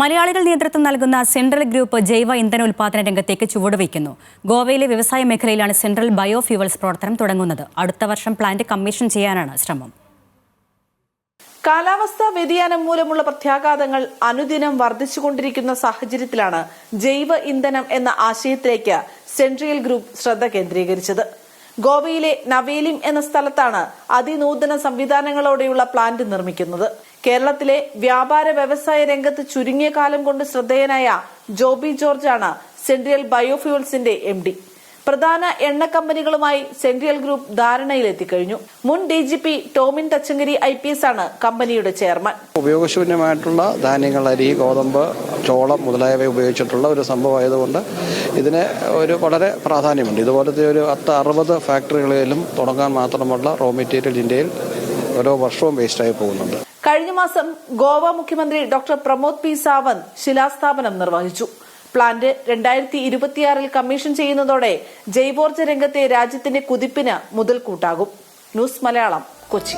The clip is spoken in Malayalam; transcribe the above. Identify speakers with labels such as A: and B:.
A: മലയാളികൾ നേതൃത്വം നൽകുന്ന സെൻട്രൽ ഗ്രൂപ്പ് ജൈവ ഇന്ധന ഉൽപ്പാദന രംഗത്തേക്ക് ചുവടുവയ്ക്കുന്നു. ഗോവയിലെ വ്യവസായ മേഖലയിലാണ് സെൻട്രൽ ബയോഫ്യൂവൽസ് പ്രവർത്തനം തുടങ്ങുന്നത്. അടുത്ത വർഷം പ്ലാന്റ് കമ്മീഷൻ ചെയ്യാനാണ് ശ്രമം.
B: കാലാവസ്ഥാ വ്യതിയാനം മൂലമുള്ള പ്രത്യാഘാതങ്ങൾ അനുദിനം വർദ്ധിച്ചുകൊണ്ടിരിക്കുന്ന സാഹചര്യത്തിലാണ് ജൈവ ഇന്ധനം എന്ന ആശയത്തിലേക്ക് സെൻട്രൽ ഗ്രൂപ്പ് ശ്രദ്ധ കേന്ദ്രീകരിച്ചത്. ഗോവയിലെ നവേലിം എന്ന സ്ഥലത്താണ് അതിനൂതന സംവിധാനങ്ങളോടെയുള്ള പ്ലാന്റ് നിർമ്മിക്കുന്നത്. കേരളത്തിലെ വ്യാപാര വ്യവസായ രംഗത്ത് ചുരുങ്ങിയ കാലം കൊണ്ട് ശ്രദ്ധേയനായ ജോബി ജോർജാണ് സെൻട്രൽ ബയോഫ്യൂവൽസിന്റെ MD. പ്രധാന എണ്ണ കമ്പനികളുമായി സെൻട്രൽ ഗ്രൂപ്പ് ധാരണയിലെത്തിക്കഴിഞ്ഞു. മുൻ DGP ടോമിൻ തച്ചങ്കരി IPS ആണ് കമ്പനിയുടെ ചെയർമാൻ.
C: ഉപയോഗശൂന്യമായിട്ടുള്ള ധാന്യങ്ങൾ, അരി, ഗോതമ്പ്, ചോളം മുതലായവ ഉപയോഗിച്ചിട്ടുള്ള ഒരു സംഭവമായതുകൊണ്ട് ഇതിന് ഒരു വളരെ പ്രാധാന്യമുണ്ട്. ഇതുപോലത്തെ ഒരു 10-60 ഫാക്ടറികളിലും തുടങ്ങാൻ മാത്രമുള്ള റോ മെറ്റീരിയൽ ഇന്ത്യയിൽ ഓരോ വർഷവും വേസ്റ്റായി പോകുന്നുണ്ട്.
B: കഴിഞ്ഞ മാസം ഗോവ മുഖ്യമന്ത്രി ഡോക്ടർ പ്രമോദ് P. സാവന്ത് ശിലാസ്ഥാപനം നിർവഹിച്ചു. പ്ലാന്റ് 2026 കമ്മീഷൻ ചെയ്യുന്നതോടെ ജൈവോർജ്ജ രംഗത്തെ രാജ്യത്തിന്റെ കുതിപ്പിന് മുതൽക്കൂട്ടാകും. ന്യൂസ് മലയാളം, കൊച്ചി.